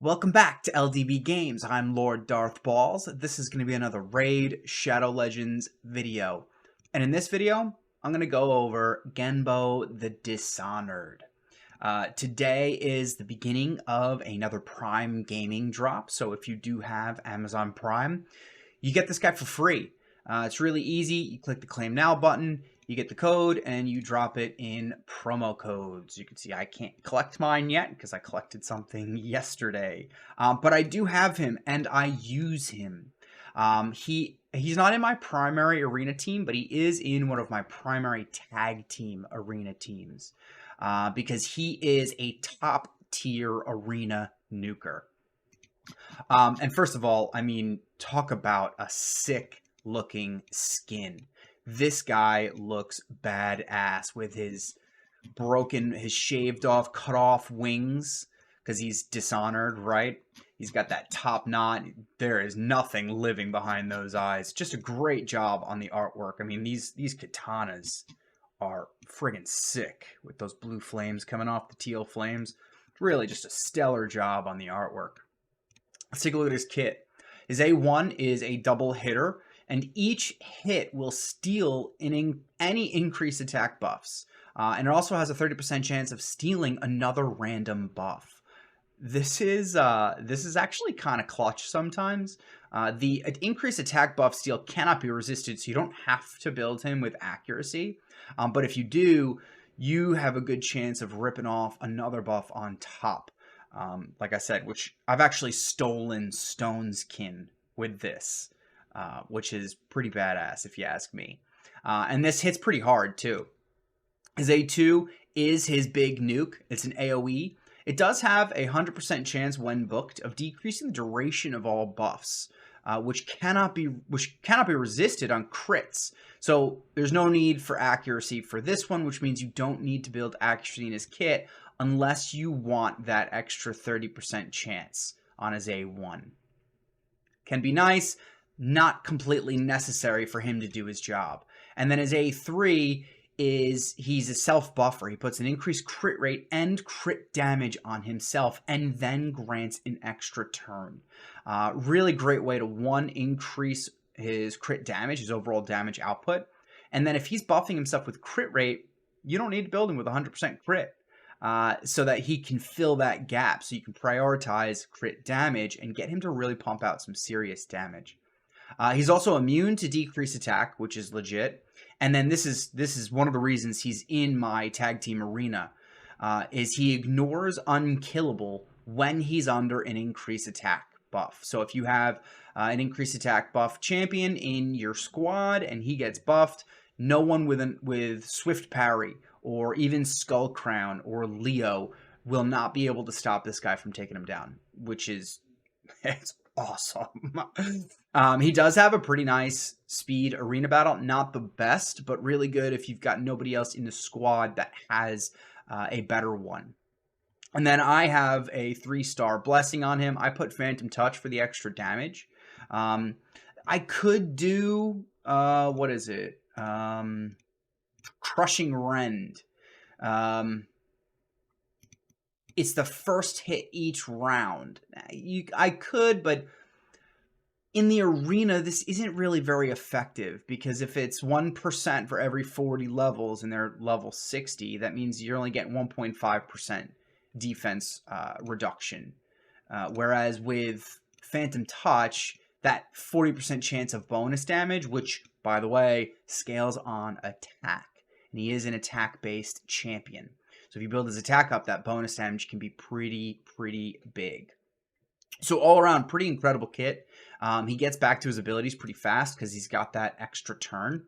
Welcome back to LDB Games. I'm Lord Darth Balls. This is going to be another Raid Shadow Legends video. And in this video, I'm going to go over Genbo the Dishonored. Today is the beginning of another Prime Gaming drop. So if you do have Amazon Prime, you get this guy for free. It's really easy. You click the Claim Now button, you get the code, and you drop it in promo codes. You can see I can't collect mine yet because I collected something yesterday. But I do have him, and I use him. He's not in my primary arena team, but he is in one of my primary tag team arena teams. Because he is a top-tier arena nuker. And first of all, I mean, talk about a sick-looking skin. This guy looks badass with his shaved off, cut off wings, because he's dishonored, right? He's got that top knot. There is nothing living behind those eyes. Just a great job on the artwork. I mean, these katanas are friggin' sick with those blue flames coming off the teal flames. Really just a stellar job on the artwork. Let's take a look at his kit. His A1 is a double hitter, and each hit will steal any increased attack buffs. And it also has a 30% chance of stealing another random buff. This is actually kind of clutch sometimes. The increased attack buff steal cannot be resisted, so you don't have to build him with accuracy. But if you do, you have a good chance of ripping off another buff on top. Like I said, which I've actually stolen Stone's-kin with this, which is pretty badass if you ask me. And this hits pretty hard too. His A2 is his big nuke. It's an AoE. It does have a 100% chance when booked of decreasing the duration of all buffs, which cannot be resisted on crits. So there's no need for accuracy for this one, which means you don't need to build accuracy in his kit unless you want that extra 30% chance on his A1. Can be nice, not completely necessary for him to do his job. And then his A3 he's a self-buffer. He puts an increased crit rate and crit damage on himself and then grants an extra turn. Really great way to, one, increase his crit damage, his overall damage output. And then if he's buffing himself with crit rate, you don't need to build him with 100% crit. So that he can fill that gap. So you can prioritize crit damage and get him to really pump out some serious damage. He's also immune to decreased attack, which is legit. And then this is one of the reasons he's in my tag team arena, is he ignores unkillable when he's under an increased attack buff. So if you have an increased attack buff champion in your squad and he gets buffed, no one with Swift Parry or even Skull Crown or Leo will not be able to stop this guy from taking him down, which is it's awesome. He does have a pretty nice speed arena battle. Not the best, but really good if you've got nobody else in the squad that has a better one. And then I have a 3-star blessing on him. I put Phantom Touch for the extra damage. I could do, what is it? Crushing Rend. It's the first hit each round. I could, but in the arena, this isn't really very effective because if it's 1% for every 40 levels and they're level 60, that means you're only getting 1.5% defense reduction. Whereas with Phantom Touch, that 40% chance of bonus damage, which, by the way, scales on attack. And he is an attack-based champion. So if you build his attack up, that bonus damage can be pretty big. So all around, pretty incredible kit. He gets back to his abilities pretty fast because he's got that extra turn.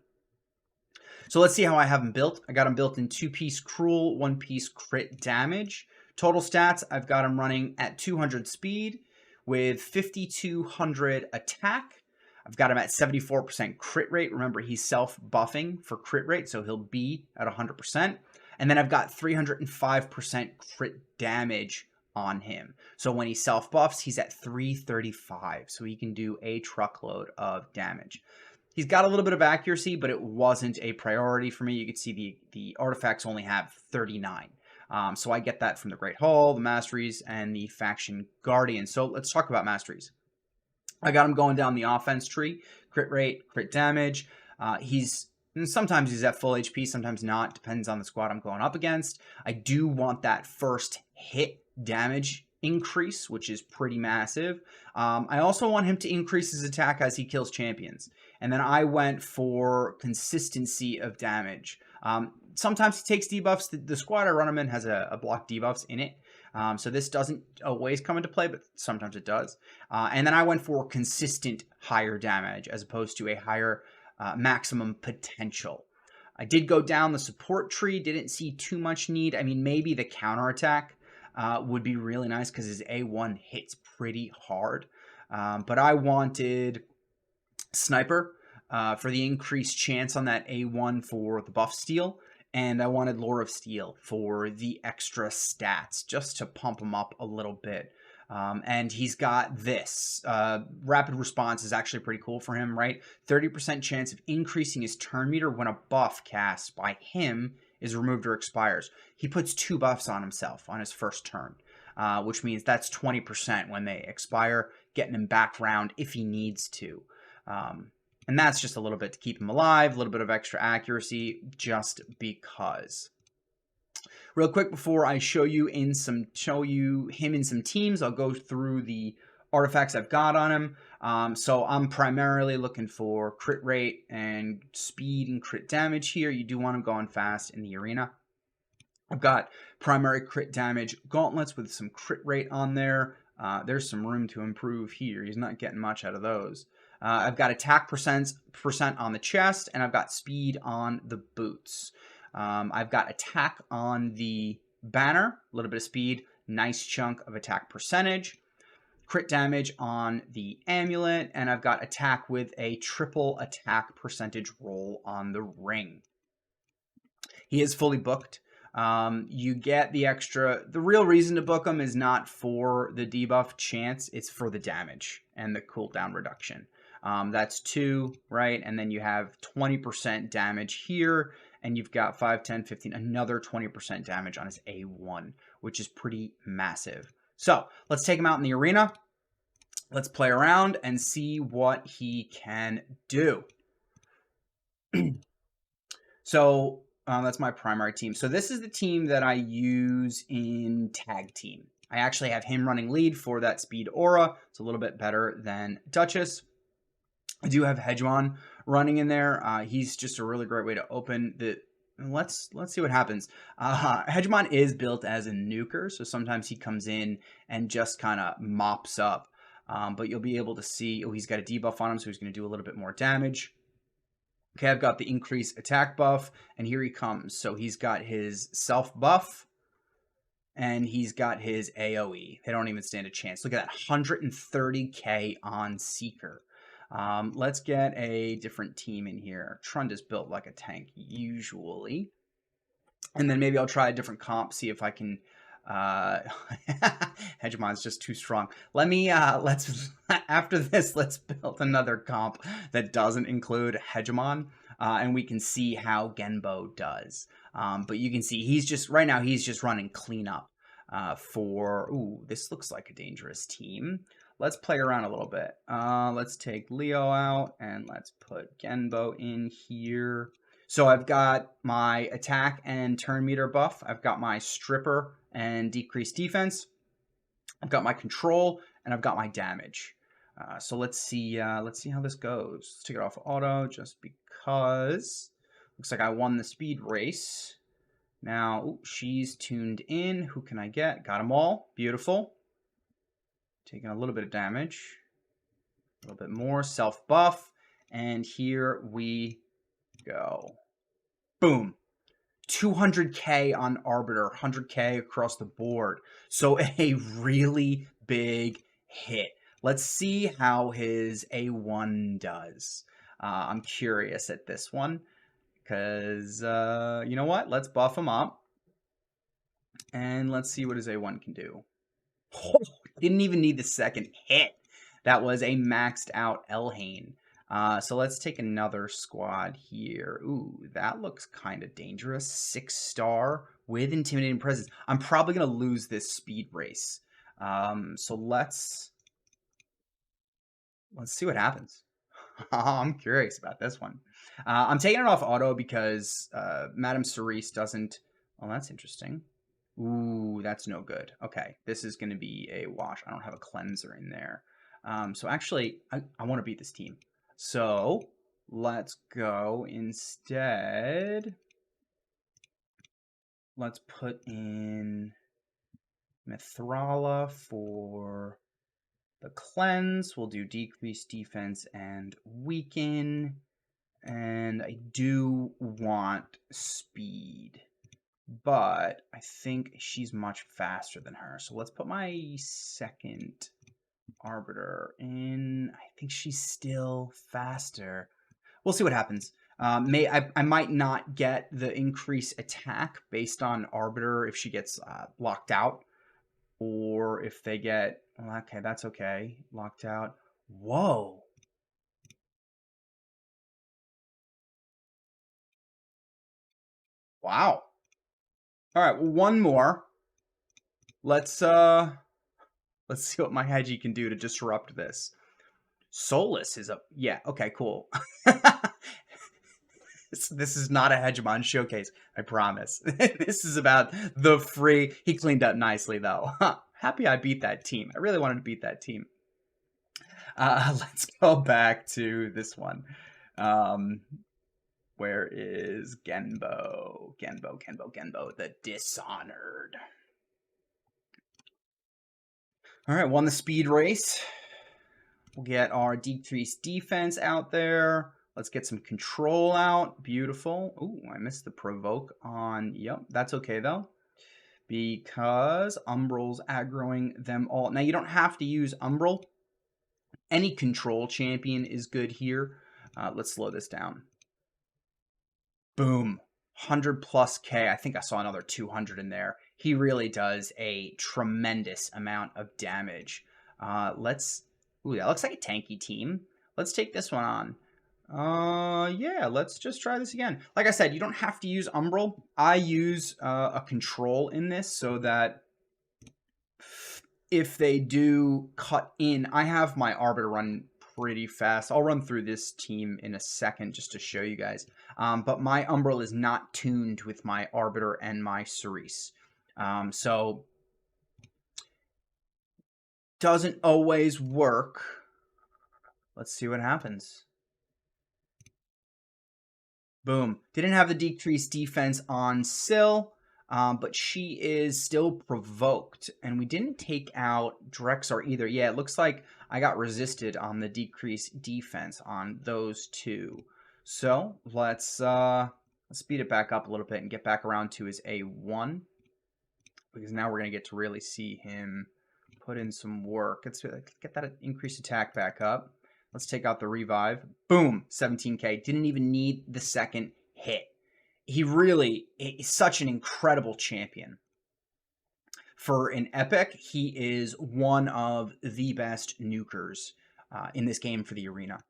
So let's see how I have him built. I got him built in 2-piece Cruel, 1-piece Crit Damage. Total stats, I've got him running at 200 speed with 5200 attack. I've got him at 74% crit rate. Remember, he's self-buffing for crit rate, so he'll be at 100%. And then I've got 305% crit damage on him. So when he self-buffs, he's at 335, so he can do a truckload of damage. He's got a little bit of accuracy, but it wasn't a priority for me. You can see the artifacts only have 39. So I get that from the Great Hall, the Masteries, and the Faction Guardian. So let's talk about Masteries. I got him going down the offense tree. Crit rate, crit damage. Sometimes he's at full HP, sometimes not. Depends on the squad I'm going up against. I do want that first hit damage increase, which is pretty massive. I also want him to increase his attack as he kills champions. And then I went for consistency of damage. Sometimes he takes debuffs. The squad I run him in has a block debuffs in it. So this doesn't always come into play, but sometimes it does. And then I went for consistent higher damage as opposed to a higher maximum potential. I did go down the support tree, didn't see too much need. I mean, maybe the counterattack would be really nice because his A1 hits pretty hard. But I wanted Sniper for the increased chance on that A1 for the buff steal. And I wanted Lore of Steel for the extra stats, just to pump him up a little bit. And he's got this. Rapid Response is actually pretty cool for him, right? 30% chance of increasing his turn meter when a buff cast by him is removed or expires. He puts 2 buffs on himself on his first turn, which means that's 20% when they expire, getting him back round if he needs to. And that's just a little bit to keep him alive, a little bit of extra accuracy, just because. Real quick before I show you him in some teams, I'll go through the artifacts I've got on him. So I'm primarily looking for crit rate and speed and crit damage here. You do want him going fast in the arena. I've got primary crit damage gauntlets with some crit rate on there. There's some room to improve here. He's not getting much out of those. I've got attack percent on the chest, and I've got speed on the boots. I've got attack on the banner, a little bit of speed, nice chunk of attack percentage, crit damage on the amulet, and I've got attack with a triple attack percentage roll on the ring. He is fully booked. You get the extra. The real reason to book him is not for the debuff chance, it's for the damage and the cooldown reduction. That's 2, right? And then you have 20% damage here, and you've got 5, 10, 15, another 20% damage on his A1, which is pretty massive. So let's take him out in the arena. Let's play around and see what he can do. So that's my primary team. So this is the team that I use in tag team. I actually have him running lead for that speed aura. It's a little bit better than Dutchess. I do have Hegemon running in there. He's just a really great way to open the... Let's see what happens. Hegemon is built as a nuker, so sometimes he comes in and just kind of mops up. But you'll be able to see... Oh, he's got a debuff on him, so he's going to do a little bit more damage. Okay, I've got the increased attack buff, and here he comes. So he's got his self buff, and he's got his AoE. They don't even stand a chance. Look at that, 130k on Seeker. Let's get a different team in here. Trunda's built like a tank, usually. And then maybe I'll try a different comp, see if I can... Hegemon's just too strong. Let me, after this, let's build another comp that doesn't include Hegemon, and we can see how Genbo does. But you can see he's just, right now, he's just running cleanup for, ooh, this looks like a dangerous team. Let's play around a little bit. Let's take Leo out, and let's put Genbo in here. So I've got my attack and turn meter buff. I've got my stripper and decreased defense. I've got my control, and I've got my damage. So let's see how this goes. Let's take it off auto just because. Looks like I won the speed race. Now, ooh, she's tuned in. Who can I get? Got them all. Beautiful. Taking a little bit of damage. A little bit more self buff. And here we go. Boom. 200k on Arbiter, 100k across the board. So a really big hit. Let's see how his A1 does. I'm curious at this one because, you know what? Let's buff him up. And let's see what his A1 can do. Oh, didn't even need the second hit. That was a maxed out Elhain. So let's take another squad here. Ooh, that looks kind of dangerous. 6-star with intimidating presence. I'm probably going to lose this speed race. So let's see what happens. I'm curious about this one. I'm taking it off auto because Madame Serris doesn't... Oh, that's interesting. Ooh, that's no good. Okay, this is going to be a wash. I don't have a cleanser in there. So actually, I want to beat this team. So let's go instead. Let's put in Mithrala for the cleanse. We'll do decrease defense and weaken. And I do want speed, but I think she's much faster than her. So let's put my second Arbiter in. I think she's still faster. We'll see what happens. I might not get the increased attack based on Arbiter if she gets locked out, or if they get... Well, okay, that's okay. Locked out. Whoa. Wow. All right, well, one more. Let's see what my Hegi can do to disrupt this. Solus is up. Yeah, okay, cool. This is not a Hegemon showcase, I promise. This is about the free... He cleaned up nicely, though. Happy I beat that team. I really wanted to beat that team. Let's go back to this one. Where is Genbo? Genbo the Dishonored. All right, won the speed race. We'll get our decreased defense out there. Let's get some control out. Beautiful. Ooh, I missed the provoke on... Yep, that's okay, though, because Umbral's aggroing them all. Now, you don't have to use Umbral. Any control champion is good here. Let's slow this down. Boom. 100 plus K. I think I saw another 200 in there. He really does a tremendous amount of damage. Ooh, that looks like a tanky team. Let's take this one on. Yeah, let's just try this again. Like I said, you don't have to use Umbral. I use a control in this so that if they do cut in, I have my Arbiter run pretty fast. I'll run through this team in a second just to show you guys. But my Umbral is not tuned with my Arbiter and my Serris. So doesn't always work. Let's see what happens. Boom. Didn't have the decreased defense on Syl, but she is still provoked. And we didn't take out Drexar either. Yeah, it looks like I got resisted on the decreased defense on those two. So let's speed it back up a little bit and get back around to his A1. Because now we're going to get to really see him put in some work. Let's get that increased attack back up. Let's take out the revive. Boom, 17k. Didn't even need the second hit. He really is such an incredible champion. For an epic, he is one of the best nukers in this game for the arena.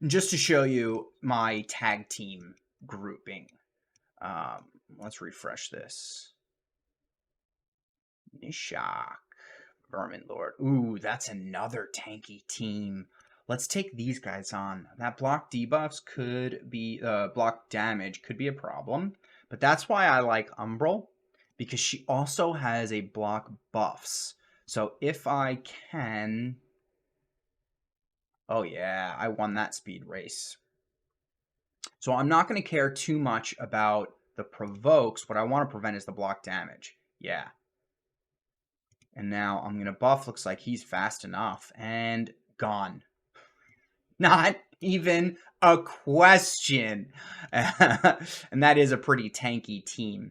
Just to show you my tag team grouping. Let's refresh this. Nishak. Vermin Lord. Ooh, that's another tanky team. Let's take these guys on. That block debuffs could be... block damage could be a problem. But that's why I like Umbral. Because she also has a block buffs. So if I can... Oh yeah, I won that speed race. So I'm not going to care too much about the provokes. What I want to prevent is the block damage. Yeah. And now I'm going to buff. Looks like he's fast enough. And gone. Not even a question. And that is a pretty tanky team.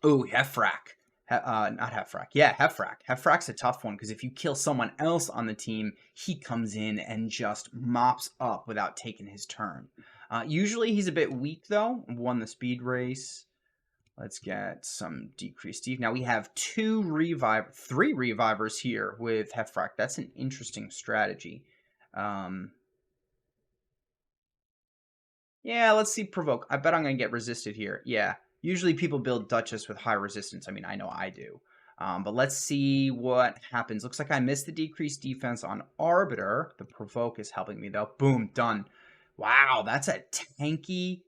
Ooh, Hefrak. Not Hefrak. Yeah, Hefrak. Hefrak's a tough one because if you kill someone else on the team, he comes in and just mops up without taking his turn. Usually he's a bit weak, though. Won the speed race. Let's get some decreased def. Now we have three revivers here with Hefrak. That's an interesting strategy. Yeah, let's see provoke. I bet I'm going to get resisted here. Yeah, usually people build Dutchess with high resistance. I mean, I know I do. But let's see what happens. Looks like I missed the decreased defense on Arbiter. The provoke is helping me, though. Boom, done. Wow, that's a tanky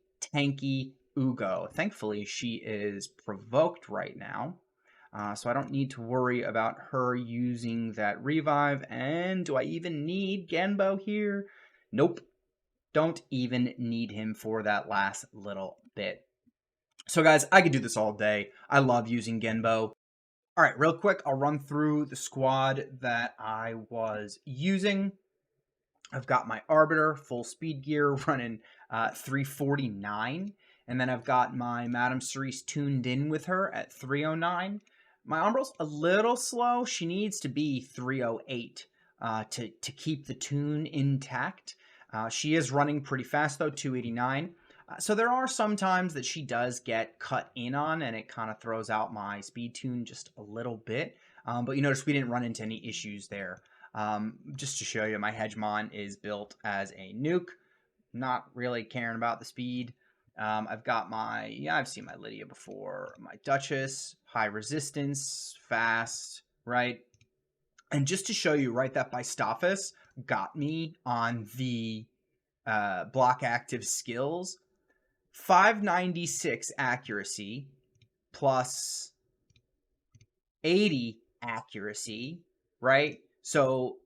Ugo. Thankfully, she is provoked right now. So I don't need to worry about her using that revive. And do I even need Genbo here? Nope. Don't even need him for that last little bit. So guys, I could do this all day. I love using Genbo. All right, real quick, I'll run through the squad that I was using. I've got my Arbiter, full speed gear, running 349. And then I've got my Madame Serris tuned in with her at 309. My Umbral's a little slow. She needs to be 308 to keep the tune intact. She is running pretty fast, though, 289. So there are some times that she does get cut in on, and it kind of throws out my speed tune just a little bit. But you notice we didn't run into any issues there. Just to show you, my Hegemon is built as a nuke. Not really caring about the speed. I've got my, I've seen my Lydia before. My Dutchess, high resistance, fast, right? And just to show you, right, that Bystophes got me on the block active skills. 596 accuracy plus 80 accuracy, right? So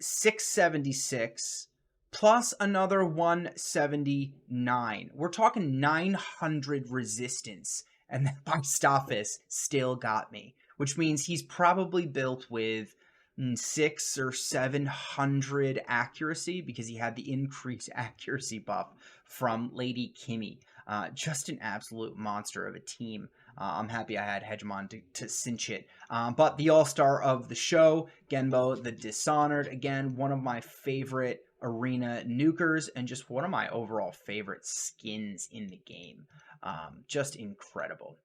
676 plus another 179. We're talking 900 resistance, and that Bystophes still got me, which means he's probably built with 600 or 700 accuracy because he had the increased accuracy buff from Lady Kimmy. Just an absolute monster of a team. I'm happy I had Hegemon to cinch it. But the all-star of the show, Genbo the Dishonored, again, one of my favorite arena nukers and just one of my overall favorite skins in the game. Just incredible.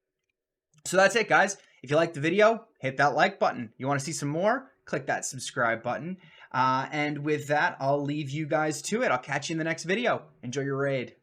So that's it, guys. If you liked the video, hit that like button. You want to see some more? Click that subscribe button. And with that, I'll leave you guys to it. I'll catch you in the next video. Enjoy your raid.